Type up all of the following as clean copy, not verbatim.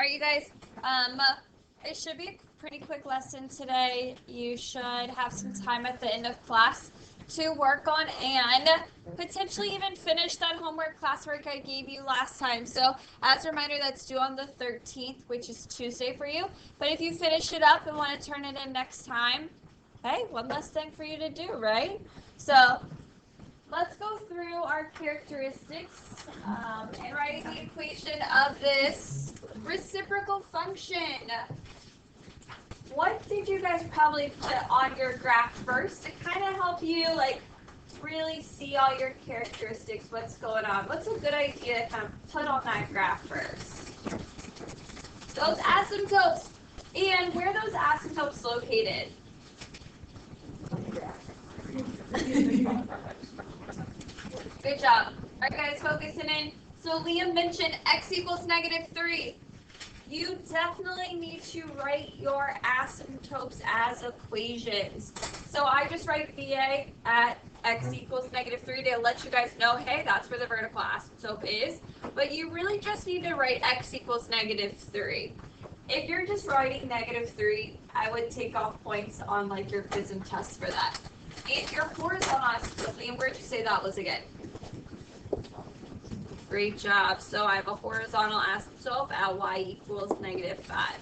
All right, you guys, it should be a pretty quick lesson today. You should have some time at the end of class to work on and potentially even finish that homework classwork I gave you last time. So as a reminder, that's due on the 13th, which is Tuesday for you. But if you finish it up and want to turn it in next time, hey, one less thing for you to do, right? So let's go through our characteristics and write the equation of this reciprocal function. What did you guys probably put on your graph first to kind of help you really see all your characteristics, what's going on? What's a good idea to kind of put on that graph first? Those asymptotes. And where are those asymptotes located? Good job. All right, guys, focusing in. So Liam mentioned x equals -3. You definitely need to write your asymptotes as equations. So I just write VA at x equals -3 to let you guys know, hey, that's where the vertical asymptote is. But you really just need to write x equals -3. If you're just writing -3, I would take off points on your quiz and tests for that. If your horizontal asymptote, and where'd you say that was again? Great job. So I have a horizontal asymptote at y equals -5.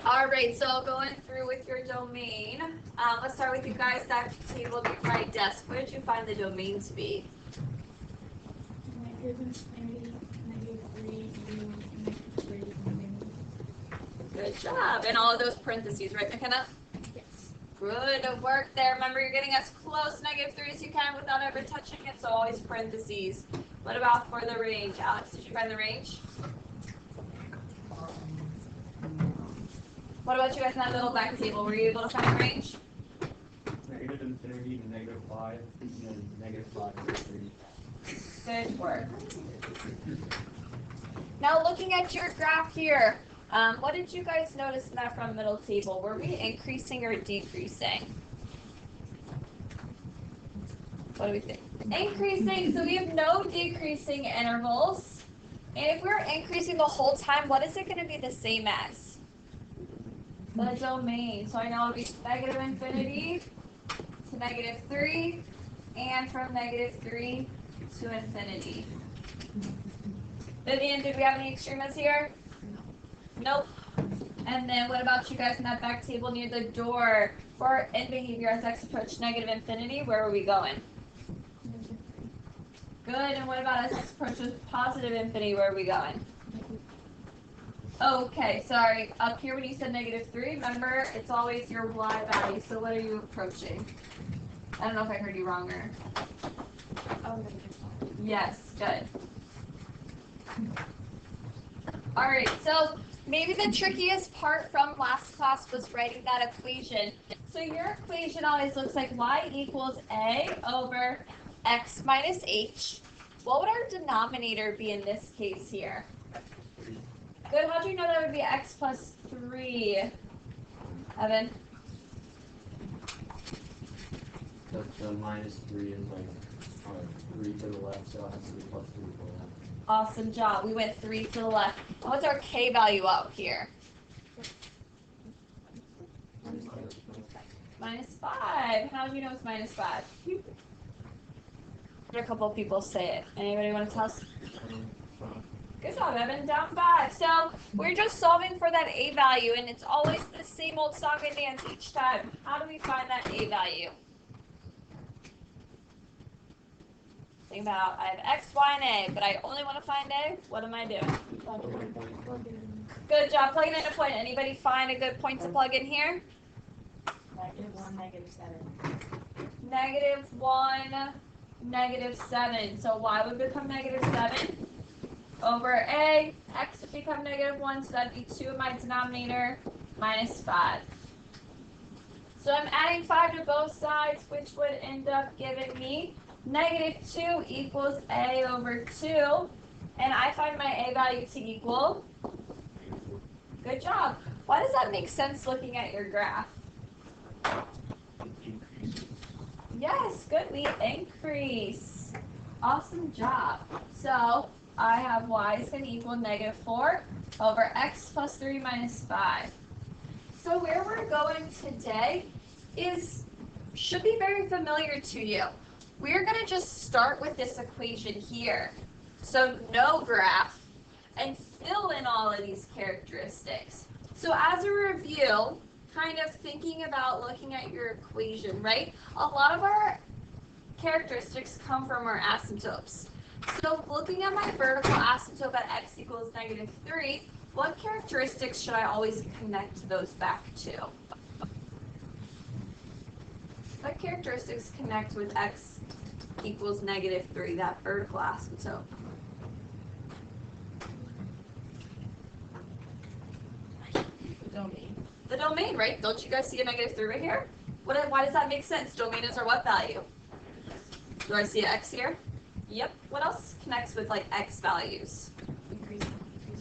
All right, so going through with your domain, let's start with you guys. That table to my desk. Where did you find the domain to be? Good job. And all of those parentheses, right, McKenna? Good work there. Remember, you're getting as close to -3 as you can without ever touching it, so always parentheses. What about for the range? Alex, did you find the range? What about you guys in that little back table? Were you able to find the range? -infinity to -5, and then -5 to 3. Good work. Now looking at your graph here, what did you guys notice in that front middle table? Were we increasing or decreasing? What do we think? Increasing, so we have no decreasing intervals. And if we're increasing the whole time, what is it going to be the same as? The domain. So I know it'll be -infinity to -3, and from -3 to infinity. Vivian, did we have any extremas here? Nope. And then what about you guys in that back table near the door? For end behavior as x approached -infinity, where are we going? Good. And what about as x approaches positive infinity, where are we going? Okay, sorry. Up here when you said -3, remember it's always your y value. So what are you approaching? I don't know if I heard you wrong or. Yes, good. All right, so maybe the trickiest part from last class was writing that equation. So your equation always looks like y equals a over x minus h. What would our denominator be in this case here? Good, how do you know that would be x plus 3? Evan? The -3 is 3 to the left, so it has to be +3 to the left. Awesome job. We went 3 to the left. And what's our k value out here? -5. How do you know it's -5? A couple of people say it. Anybody want to tell us? Good job, Evan. Down 5. So we're just solving for that a value, and it's always the same old song and dance each time. How do we find that a value? Think about, I have x, y, and a, but I only want to find a. What am I doing? Good job. Plugging in a point. Anybody find a good point to plug in here? -1, -7. -1, -7. So y would become -7 over a. X would become -1, so that'd be 2 in my denominator, -5. So I'm adding 5 to both sides, which would end up giving me -2 equals a over 2. And I find my a value to equal. Good job. Why does that make sense looking at your graph? Yes, good. We increase. Awesome job. So I have y is going to equal -4 over x plus 3 minus 5. So where we're going today should be very familiar to you. We're going to just start with this equation here. So no graph, and fill in all of these characteristics. So as a review, kind of thinking about looking at your equation, right? A lot of our characteristics come from our asymptotes. So looking at my vertical asymptote at x equals -3, what characteristics should I always connect those back to? What characteristics connect with x equals -3, that vertical asymptote? Domain. The domain, right? Don't you guys see a -3 right here? Why does that make sense? Domain is our what value? Do I see an x here? Yep. What else connects with like x values?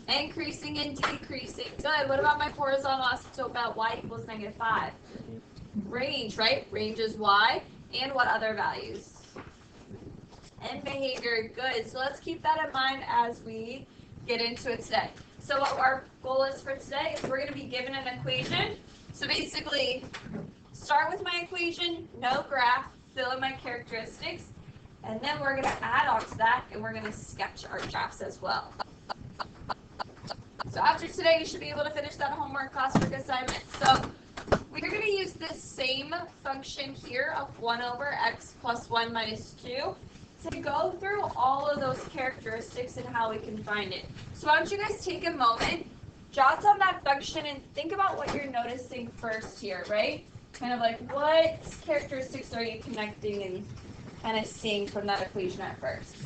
Increasing and decreasing. Good. What about my horizontal asymptote about y equals -5? Range, right? Range is y. And what other values? And behavior. Good. So let's keep that in mind as we get into it today. So what our goal is for today is we're going to be given an equation. So basically, start with my equation, no graph, fill in my characteristics, and then we're going to add on to that, and we're going to sketch our graphs as well. So after today, you should be able to finish that homework classwork assignment. So we're going to use this same function here of 1 over x plus 1 minus 2 to go through all of those characteristics and how we can find it. So why don't you guys take a moment, jot down that function, and think about what you're noticing first here, right? Kind of like what characteristics are you connecting and kind of seeing from that equation at first.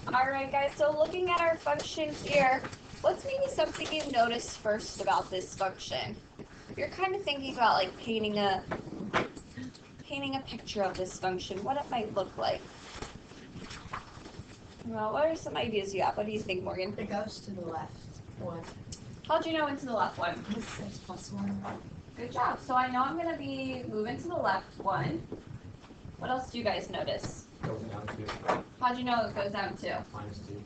All right, guys, so looking at our function here, what's maybe something you noticed first about this function? You're kind of thinking about like painting a picture of this function, what it might look like. Well, what are some ideas you have? What do you think, Morgan? It goes to the left one. How'd you know into the left one? It says +1. Good job. So I know I'm going to be moving to the left one. What else do you guys notice? Goes down to How'd you know it goes down to? -2.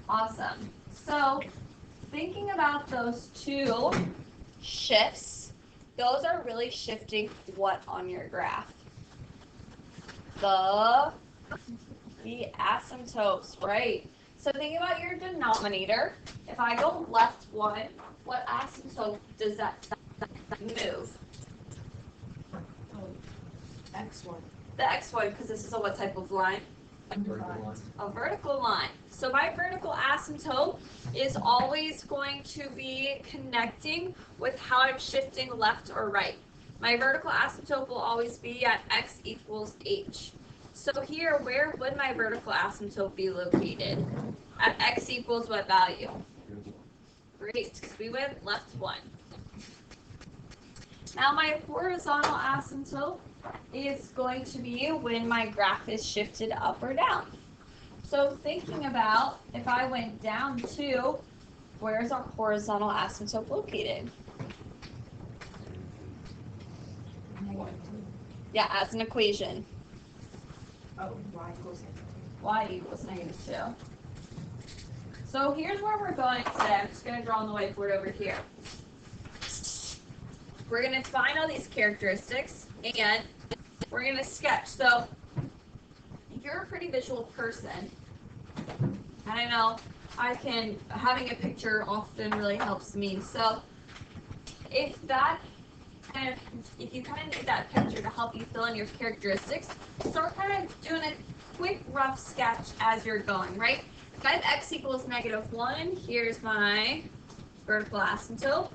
Awesome. So thinking about those two shifts, those are really shifting what on your graph? The asymptotes, right? So think about your denominator. If I go left one, what asymptote does that move? X1. The x1, because this is a what type of line? Vertical line. A vertical line. So my vertical asymptote is always going to be connecting with how I'm shifting left or right. My vertical asymptote will always be at x equals h. So here, where would my vertical asymptote be located? At x equals what value? Great, because we went left one. Now my horizontal asymptote is going to be when my graph is shifted up or down. So thinking about if I went down 2, where's our horizontal asymptote located? -2. Yeah, as an equation. Oh, y equals Y equals -2. So here's where we're going today. I'm just going to draw on the whiteboard over here. We're going to find all these characteristics and we're going to sketch. So you're a pretty visual person. And I know having a picture often really helps me. So if you kind of need that picture to help you fill in your characteristics, start kind of doing a quick rough sketch as you're going, right? If I have x equals -1, here's my vertical asymptote.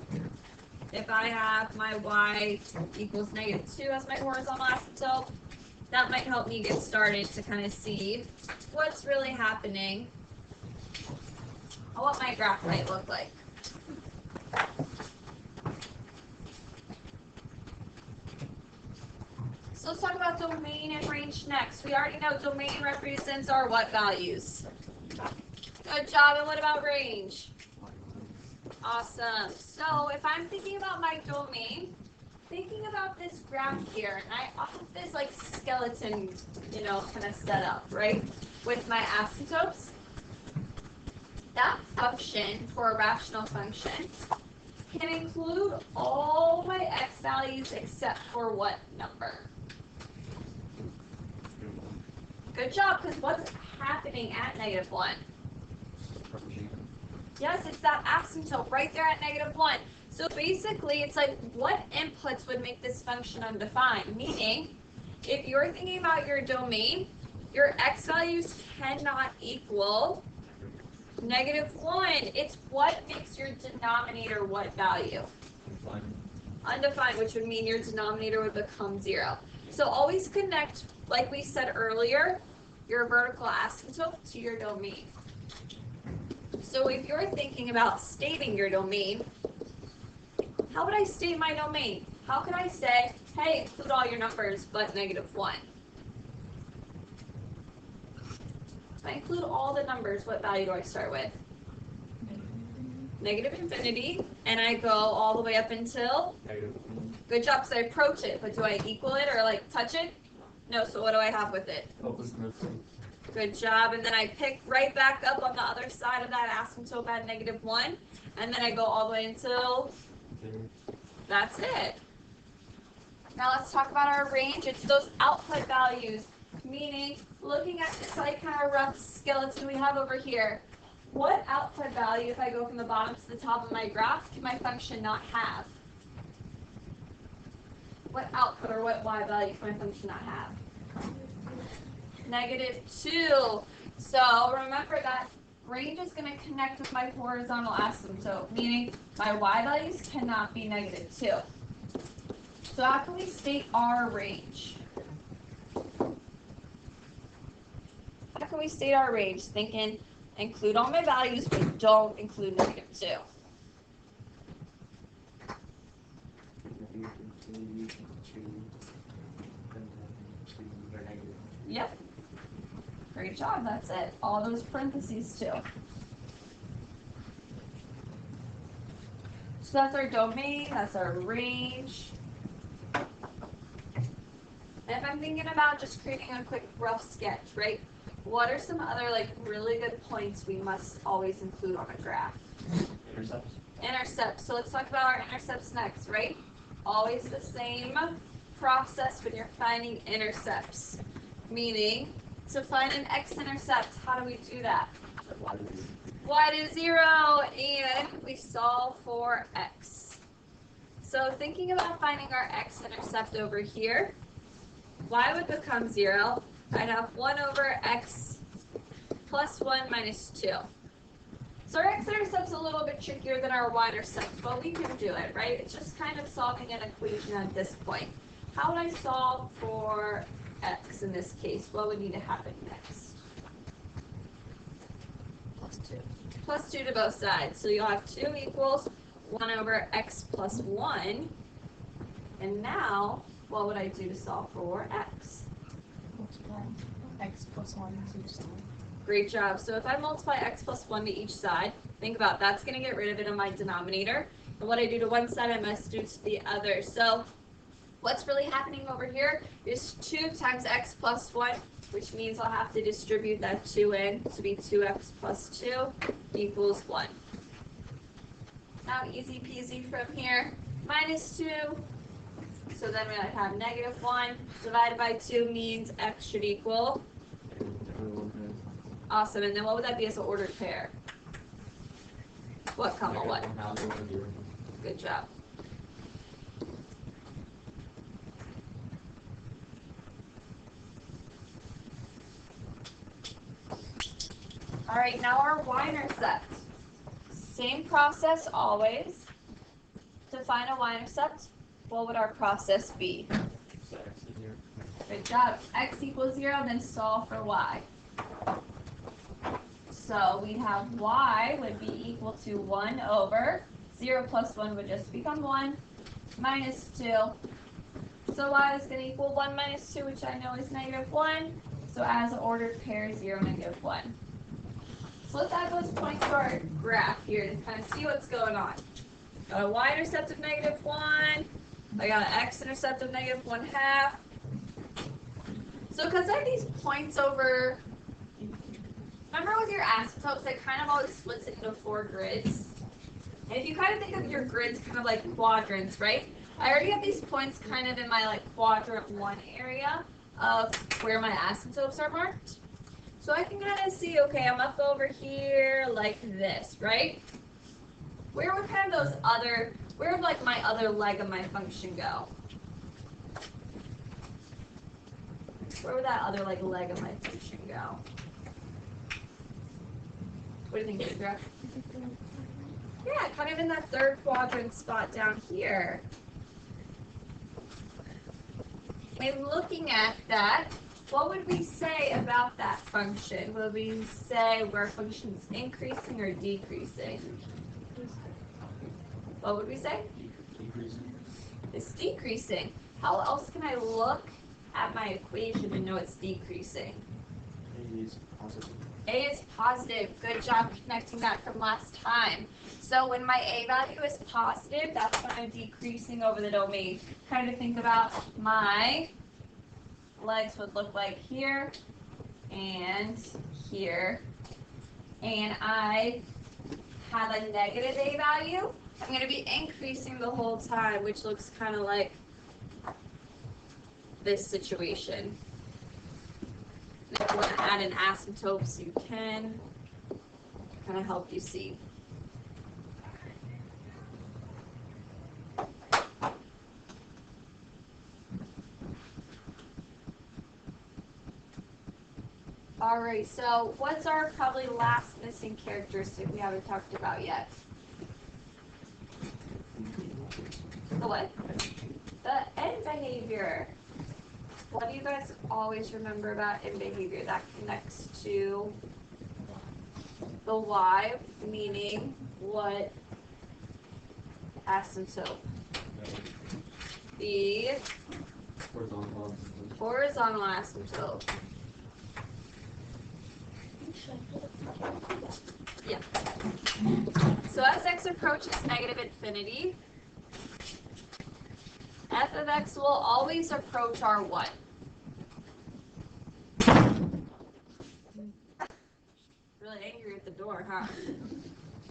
If I have my y equals -2 as my horizontal asymptote, that might help me get started to kind of see what's really happening, or what my graph might look like. So let's talk about domain and range next. We already know domain represents our what values? Good job. And what about range? Awesome. So if I'm thinking about my domain, thinking about this graph here, and I have this like skeleton, kind of set up, right, with my asymptotes. That function for a rational function can include all my x values except for what number? Good job, because what's happening at -1? Yes, it's that asymptote right there at -1. So basically, it's like what inputs would make this function undefined? Meaning, if you're thinking about your domain, your x values cannot equal -1. It's what makes your denominator what value? Undefined, which would mean your denominator would become 0. So always connect, like we said earlier, your vertical asymptote to your domain. So if you're thinking about stating your domain, how would I state my domain? How could I say, hey, include all your numbers but -1? If I include all the numbers, what value do I start with? -infinity, and I go all the way up until? Good job, because I approach it, but do I equal it or like touch it? No, so what do I have with it? Good job, and then I pick right back up on the other side of that asymptote at -1, and then I go all the way until? That's it. Now let's talk about our range. It's those output values, meaning looking at this like kind of rough skeleton we have over here. What output value, if I go from the bottom to the top of my graph, can my function not have? What output or what y value can my function not have? -2. So remember that range is going to connect with my horizontal asymptote, meaning my y values cannot be -2. So how can we state our range? How can we state our range? Thinking, include all my values, but don't include -2. Yep. Great job. That's it. All those parentheses too. So that's our domain. That's our range. And if I'm thinking about just creating a quick rough sketch, right? What are some other like really good points we must always include on a graph? Intercepts. Intercepts. So let's talk about our intercepts next, right? Always the same process when you're finding intercepts. Meaning, to find an x-intercept, how do we do that? Y to 0, and we solve for x. So thinking about finding our x-intercept over here, y would become 0. I'd have 1 over x plus 1 minus 2. So our x-intercept's a little bit trickier than our y-intercept, but we can do it, right? It's just kind of solving an equation at this point. How would I solve for x in this case? What would need to happen next? Plus 2 to both sides. So you'll have 2 equals 1 over x plus 1. And now, what would I do to solve for x? Multiply x plus 1 to each side. Great job. So if I multiply x plus 1 to each side, think about that's going to get rid of it in my denominator. And what I do to one side, I must do to the other. So what's really happening over here is 2 times x plus 1, which means I'll have to distribute that 2 in to be 2x plus 2 equals 1. Now easy peasy from here. Minus 2. So then we have -1 divided by 2 means x should equal. Awesome. And then what would that be as an ordered pair? What comma what? Good job. All right, now our y-intercept. Same process always. To find a y-intercept, what would our process be? Good job. X equals 0, then solve for y. So we have y would be equal to 1 over 0 plus 1 would just become 1 minus 2. So y is going to equal 1 minus 2, which I know is -1. So as an ordered pair, 0, -1. So let's add those points to our graph here to kind of see what's going on. Got a y-intercept of -1, I got an x-intercept of negative 1/2. So because I have these points over, remember with your asymptotes, it kind of always splits it into 4 grids. And if you kind of think of your grids kind of like quadrants, right? I already have these points kind of in my like quadrant 1 area of where my asymptotes are marked. So I can kind of see, okay, I'm up over here like this, right? Where would kind of where would like my other leg of my function go? Where would that other like leg of my function go? What do you think, Sarah? Yeah, kind of in that 3rd quadrant spot down here. And looking at that, what would we say about that function? Would we say where function is increasing or decreasing? What would we say? Decreasing. It's decreasing. How else can I look at my equation and know it's decreasing? A is positive. A is positive. Good job connecting that from last time. So when my A value is positive, that's when I'm decreasing over the domain. Kind of think about my legs would look like here and here. And I have a negative A value. I'm going to be increasing the whole time, which looks kind of like this situation. If you want to add an asymptotes, you can. Kind of help you see. Alright, so what's our probably last missing characteristic we haven't talked about yet? The what? The end behavior. What do you guys always remember about end behavior? That connects to the y, meaning what asymptote? The horizontal asymptote. Yeah. So as x approaches negative infinity, f of x will always approach our what? Really angry at the door, huh?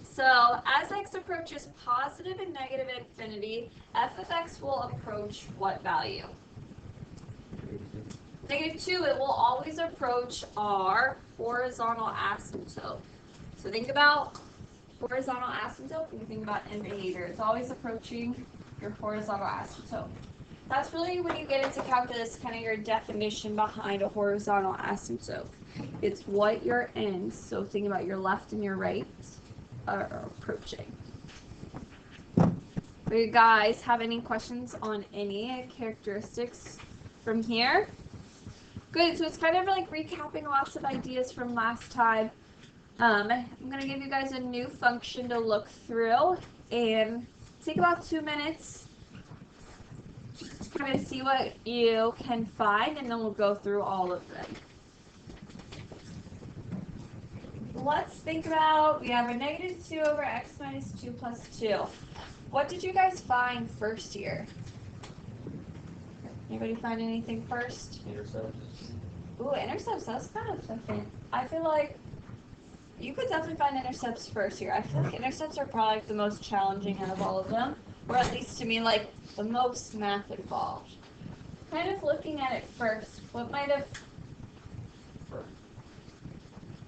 So as x approaches positive and negative infinity, f of x will approach what value? -2, it will always approach our horizontal asymptote. So think about horizontal asymptote when you think about end behavior. It's always approaching your horizontal asymptote. That's really when you get into calculus, kind of your definition behind a horizontal asymptote. It's what your ends, so think about your left and your right, are approaching. Do you guys have any questions on any characteristics from here? Good, so it's kind of like recapping lots of ideas from last time. I'm going to give you guys a new function to look through and take about 2 minutes. Just kind of see what you can find, and then we'll go through all of them. Let's think about, we have a -2 over x minus 2 plus 2. What did you guys find first here? Anybody find anything first? Intercepts. Ooh, intercepts, that's kind of different. I feel like you could definitely find intercepts first here. I feel like intercepts are probably like the most challenging out of all of them, or at least to me, like the most math involved. Kind of looking at it first, what might have...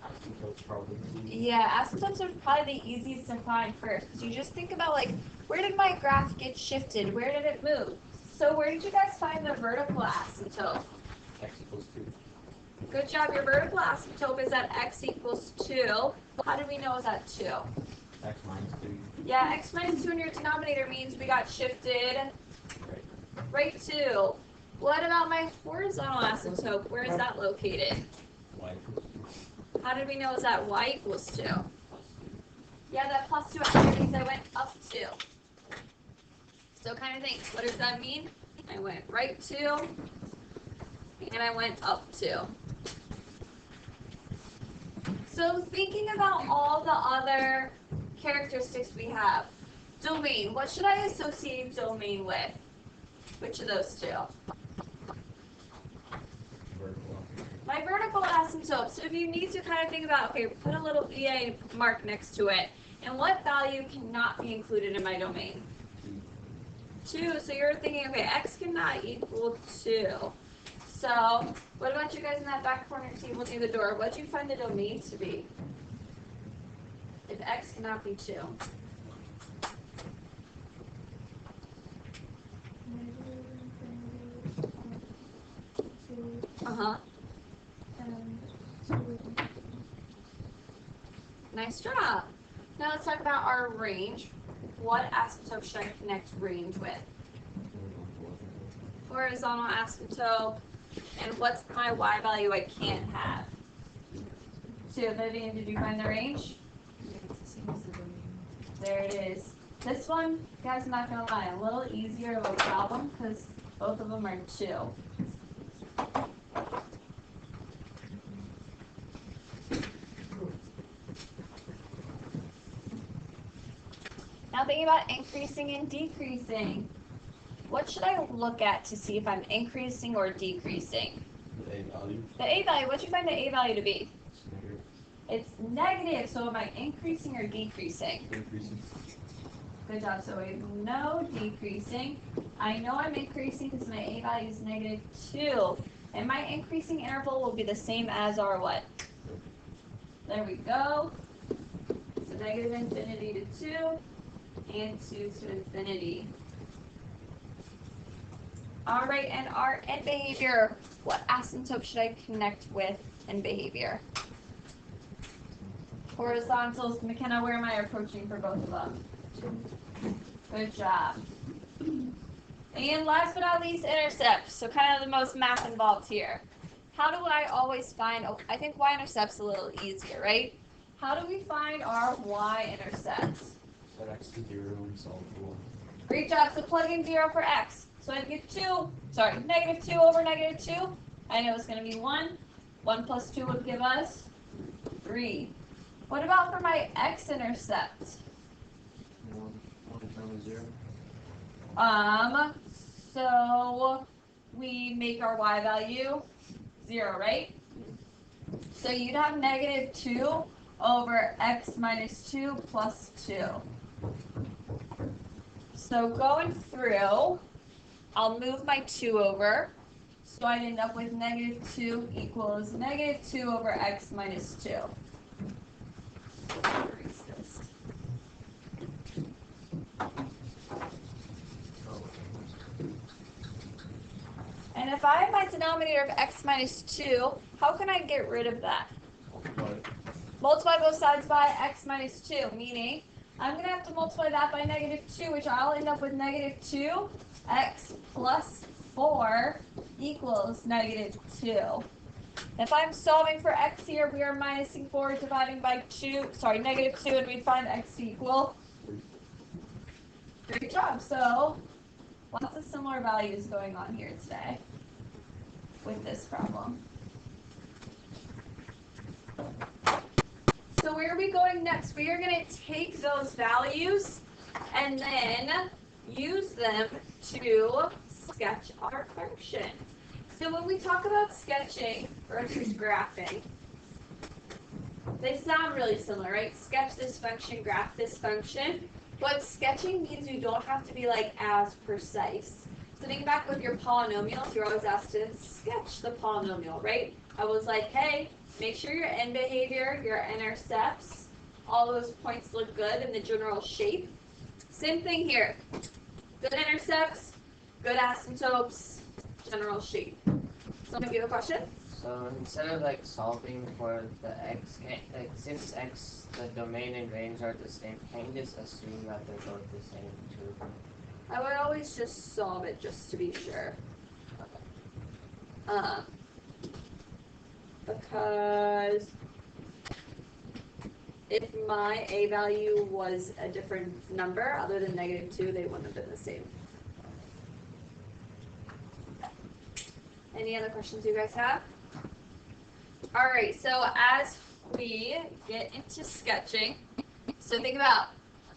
Asymptotes probably. Yeah, asymptotes are probably the easiest to find first, because you just think about like, where did my graph get shifted? Where did it move? So where did you guys find the vertical asymptote? X equals 2. Good job. Your vertical asymptote is at x equals 2. How do we know it's at 2? X minus 2. Yeah, x minus 2 in your denominator means we got shifted right 2. What about my horizontal asymptote? Where is that located? Y equals 2. How did we know it's at y equals 2? Yeah, that plus 2 actually means I went up 2. So kind of think, what does that mean? I went right 2, and I went up 2. So thinking about all the other characteristics we have. Domain, what should I associate domain with? Which of those two? Vertical. My vertical asymptote. So if you need to kind of think about, okay, put a little EA mark next to it. And what value cannot be included in my domain? 2. So you're thinking, okay, x cannot equal 2. So what about you guys in that back corner table near the door? What do you find the domain to be? If x cannot be 2. Uh-huh. Nice job. Now let's talk about our range. What asymptote should I connect range with? Horizontal asymptote. And what's my y value I can't have? 2. Vivian, did you find the range? There it is. This one, guys, I'm not going to lie, a little easier of a problem because both of them are 2. Now thinking about increasing and decreasing. What should I look at to see if I'm increasing or decreasing? The A value. The A value, what do you find the A value to be? Negative. It's negative, so am I increasing or decreasing? Increasing. Good job, so we have no decreasing. I know I'm increasing because my A value is negative 2. And my increasing interval will be the same as our what? There we go. So negative infinity to 2 and 2 to infinity. All right, and our end behavior. What asymptote should I connect with in behavior? Horizontals. McKenna, where am I approaching for both of them? Good job. And last but not least, intercept. So kind of the most math involved here. How do I always find, oh, I think y-intercept's a little easier, right? How do we find our y-intercepts? Set x to 0 and solve for 1. Great job. So plug in 0 for x. So I get negative 2 over negative 2. I know it's going to be 1. 1 plus 2 would give us 3. What about for my x-intercept? 1 times 0. So we make our y value 0, right? So you'd have negative 2 over x minus 2 plus 2. So going through, I'll move my 2 over. So I'd end up with negative 2 equals negative 2 over x minus 2. Erase this. And if I have my denominator of x minus 2, how can I get rid of that? Multiply both sides by x minus 2, meaning I'm going to have to multiply that by negative 2, which I'll end up with negative 2. X plus 4 equals negative 2. If I'm solving for x here, we are minusing 4, dividing by negative 2, and we'd find x equal. Great job. So lots of similar values going on here today with this problem. So where are we going next? We are going to take those values and then use them to sketch our function. So when we talk about sketching versus graphing, they sound really similar, right? Sketch this function, graph this function. But sketching means you don't have to be like as precise. So think back with your polynomials, you're always asked to sketch the polynomial, right? I was like, hey, make sure your end behavior, your intercepts, all those points look good in the general shape. Same thing here. Good intercepts, good asymptotes, general shape. Someone give a question? So instead of like solving for the x, like since x, the domain and range are the same, can you just assume that they're both the same too? I would always just solve it just to be sure. Because if my a value was a different number other than negative 2, they wouldn't have been the same. Any other questions you guys have? All right, so as we get into sketching, so think about,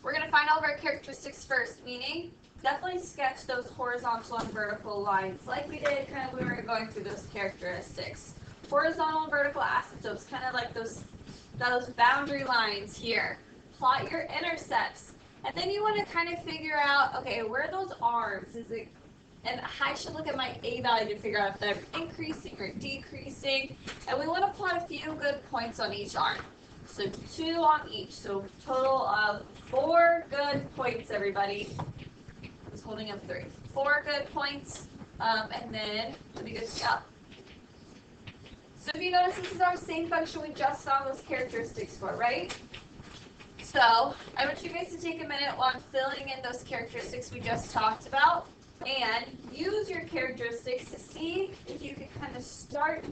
we're going to find all of our characteristics first, meaning definitely sketch those horizontal and vertical lines like we did kind of when we were going through those characteristics. Horizontal and vertical asymptotes, kind of like those boundary lines here. Plot your intercepts. And then you want to kind of figure out, okay, where are those arms? Is it, and I should look at my A value to figure out if they're increasing or decreasing. And we want to plot a few good points on each arm. So 2 on each. So total of 4 good points, everybody. I was holding up 3. 4 good points. And then we'll be good to go. So if you notice, this is our same function we just saw those characteristics for, right? So I want you guys to take a minute while I'm filling in those characteristics we just talked about and use your characteristics to see if you can kind of start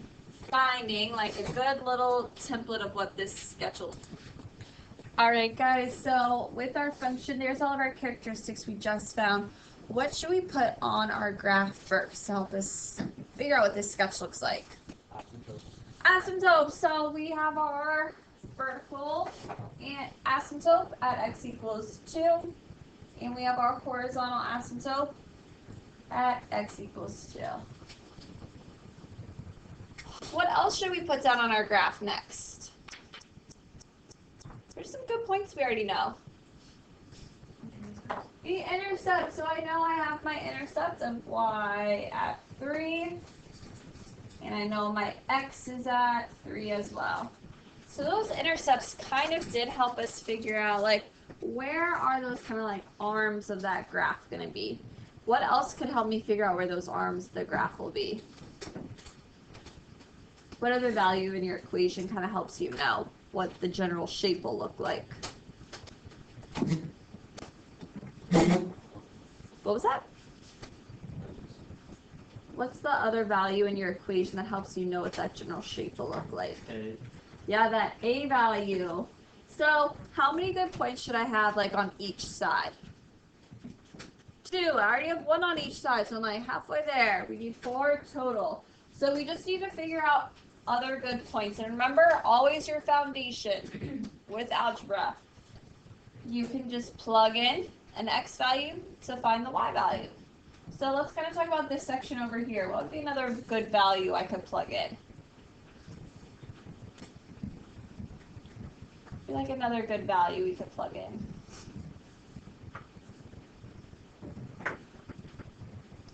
finding like a good little template of what this sketch will. All right, guys, so with our function, there's all of our characteristics we just found. What should we put on our graph first to help us figure out what this sketch looks like? Asymptote. So we have our vertical and asymptote at x equals 2, and we have our horizontal asymptote at x equals 2. What else should we put down on our graph next? There's some good points we already know. The intercept. So I know I have my intercept of y at 3. And I know my x is at 3 as well. So those intercepts kind of did help us figure out, like, where are those kind of like arms of that graph going to be? What else could help me figure out where those arms of the graph will be? What other value in your equation kind of helps you know what the general shape will look like? What was that? What's the other value in your equation that helps you know what that general shape will look like? A. Yeah, that A value. So how many good points should I have like on each side? 2. I already have 1 on each side, so I'm like halfway there. We need 4 total. So we just need to figure out other good points. And remember, always your foundation with algebra. You can just plug in an x value to find the y value. So let's kind of talk about this section over here. What would be another good value I could plug in? I feel like another good value we could plug in.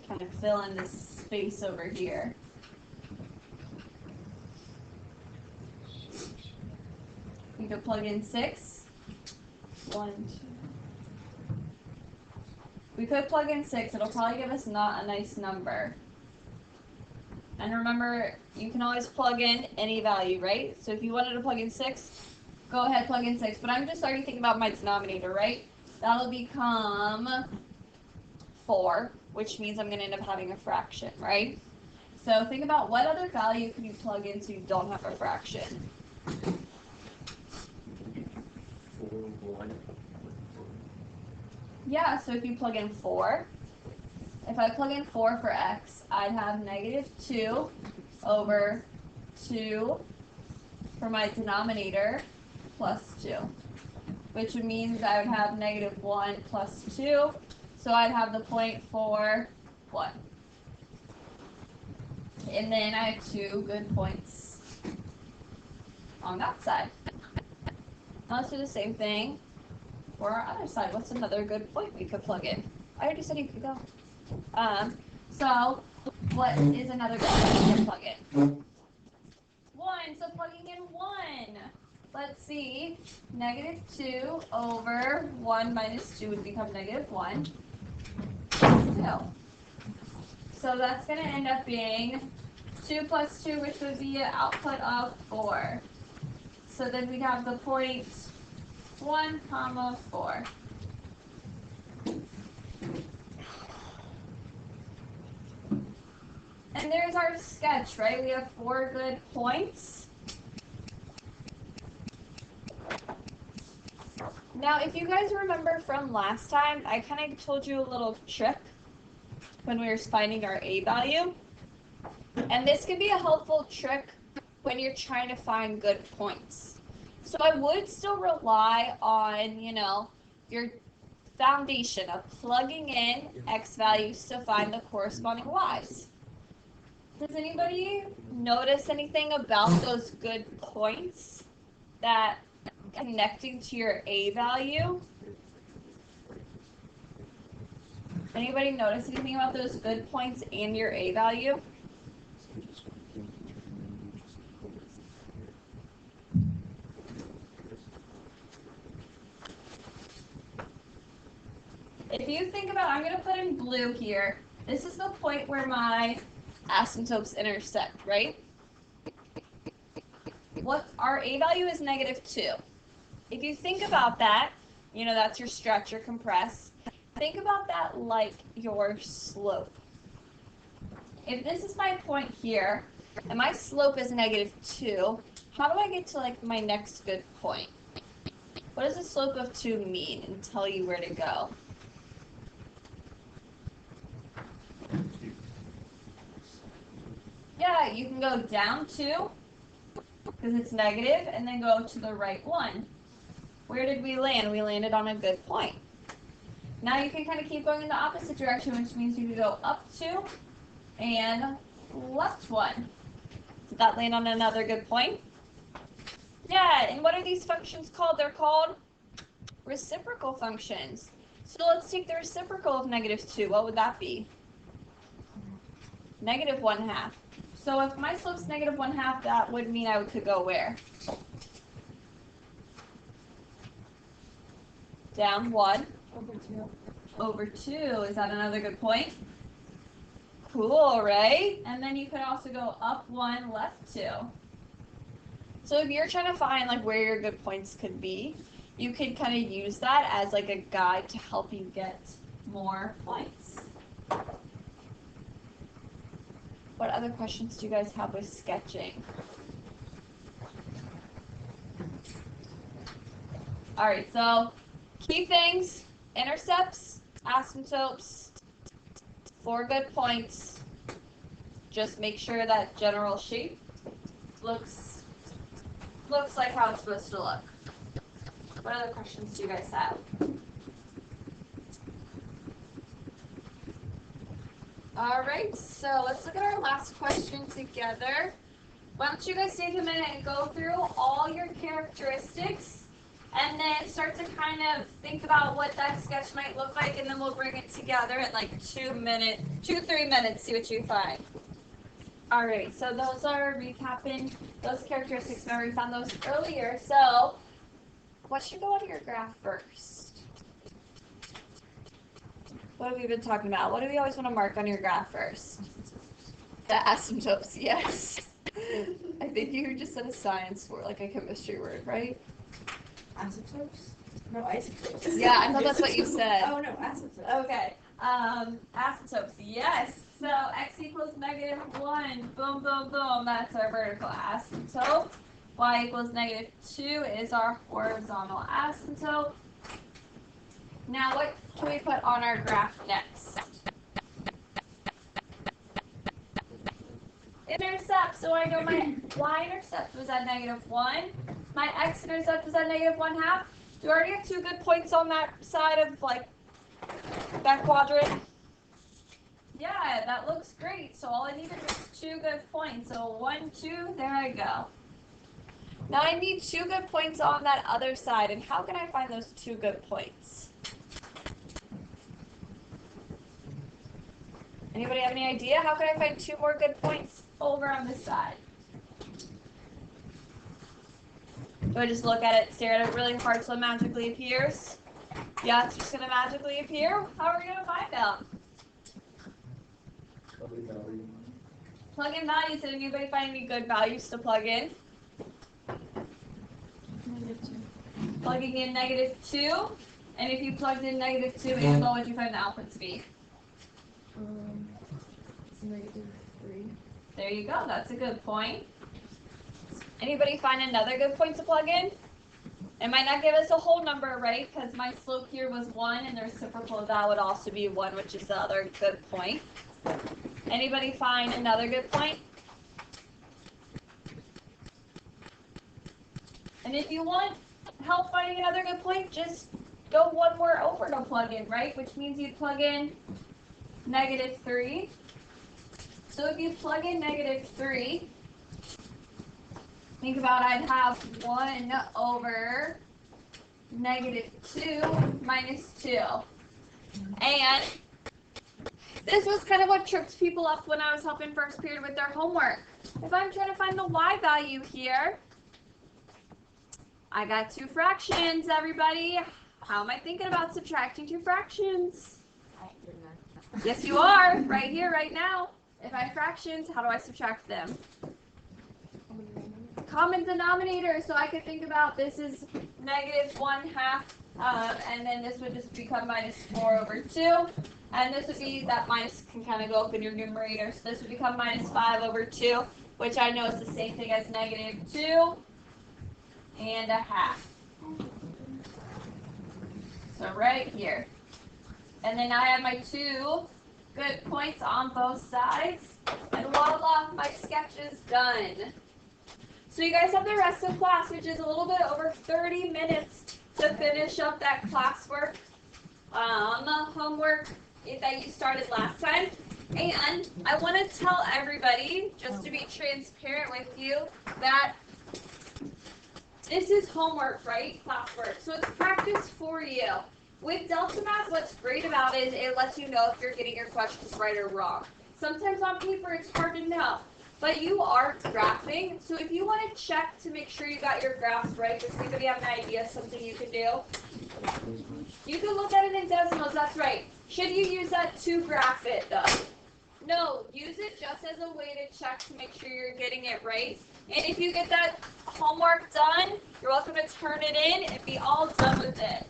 Kind of fill in this space over here. We could plug in 6. 1, 2. We could plug in 6. It'll probably give us not a nice number. And remember, you can always plug in any value, right? So if you wanted to plug in 6, go ahead, plug in 6. But I'm just already thinking about my denominator, right? That'll become 4, which means I'm going to end up having a fraction, right? So think about what other value can you plug in so you don't have a fraction. 4, 1. Yeah, so if you plug in 4, if I plug in 4 for x, I'd have -2 over 2 for my denominator plus 2, which means I would have -1 plus 2, so I'd have the point for 1. And then I have 2 good points on that side. Now let's do the same thing for our other side. What's another good point we could plug in? I already said you could go. So what is another good point we can plug in? 1. So plugging in 1. Let's see. -2 over 1 minus 2 would become -1. 2. So that's going to end up being 2 plus 2, which would be an output of 4. So then we'd have the point 1, 4. And there's our sketch, right? We have 4 good points. Now, if you guys remember from last time, I kind of told you a little trick when we were finding our A value. And this can be a helpful trick when you're trying to find good points. So I would still rely on, your foundation of plugging in x values to find the corresponding y's. Does anybody notice anything about those good points that connecting to your a value? Anybody notice anything about those good points and your a value? If you think about, I'm going to put in blue here. This is the point where my asymptotes intersect, right? What our a value is -2. If you think about that, you know, that's your stretch or compress. Think about that like your slope. If this is my point here, and my slope is -2, how do I get to like my next good point? What does the slope of 2 mean and tell you where to go? Yeah, you can go down 2, because it's negative, and then go to the right 1. Where did we land? We landed on a good point. Now you can kind of keep going in the opposite direction, which means you can go up 2 and left 1. Did that land on another good point? Yeah, and what are these functions called? They're called reciprocal functions. So let's take the reciprocal of -2. What would that be? -1/2. So if my slope's -1/2, that would mean I could go where? Down 1. Over 2. Over 2. Is that another good point? Cool, right? And then you could also go up 1, left 2. So if you're trying to find like where your good points could be, you could kind of use that as like a guide to help you get more points. What other questions do you guys have with sketching? All right, so key things: intercepts, asymptotes, 4 good points. Just make sure that general shape looks like how it's supposed to look. What other questions do you guys have? All right, so let's look at our last question together. Why don't you guys take a minute and go through all your characteristics and then start to kind of think about what that sketch might look like, and then we'll bring it together at like 3 minutes, see what you find. All right, so those are recapping those characteristics. Remember, we found those earlier. So what should go on your graph first? What have we been talking about? What do we always want to mark on your graph first? The asymptotes, yes. I think you just said a science word, like a chemistry word, right? Asymptotes? No, isotopes. Yeah, I thought that's what you said. Oh, no, asymptotes. Okay. Asymptotes, yes. So x equals -1. Boom, boom, boom. That's our vertical asymptote. Y equals -2 is our horizontal asymptote. Now, what can we put on our graph next? Intercept. So I know my y-intercept was at -1. My x-intercept was at -1/2. Do I already have 2 good points on that side of, like, that quadrant? Yeah, that looks great. So all I needed was 2 good points. So 1, 2, there I go. Now I need 2 good points on that other side. And how can I find those 2 good points? Anybody have any idea? How can I find 2 more good points over on this side? Do I just look at it, stare at it really hard till it magically appears? Yeah, it's just going to magically appear? How are we going to find them? Plug in values. Did anybody find any good values to plug in? -2. Plugging in -2. And if you plugged in -2, and what would you find the output to be? It's -3. There you go. That's a good point. Anybody find another good point to plug in? It might not give us a whole number, right? Because my slope here was 1, and the reciprocal of that would also be 1, which is the other good point. Anybody find another good point? And if you want help finding another good point, just go one more over to plug in, right? Which means you'd plug in -3. So if you plug in -3, think about I'd have 1 over -2 minus 2. And this was kind of what tripped people up when I was helping first period with their homework. If I'm trying to find the y value here, I got 2 fractions, everybody. How am I thinking about subtracting 2 fractions? Yes, you are, right here, right now. If I have fractions, how do I subtract them? Common denominator, so I could think about this is -1/2, and then this would just become -4 over 2, and this would be, that minus can kind of go up in your numerator, so this would become -5 over 2, which I know is the same thing as -2 1/2. So right here. And then I have my 2 good points on both sides, and voila, my sketch is done. So you guys have the rest of class, which is a little bit over 30 minutes to finish up that classwork, homework that you started last time. And I want to tell everybody, just to be transparent with you, that this is homework, right? Classwork. So it's practice for you. With Delta Math, what's great about it is it lets you know if you're getting your questions right or wrong. Sometimes on paper it's hard to know. But you are graphing, so if you want to check to make sure you got your graphs right, does anybody have an idea of something you can do? You can look at it in decimals, that's right. Should you use that to graph it, though? No, use it just as a way to check to make sure you're getting it right. And if you get that homework done, you're welcome to turn it in and be all done with it.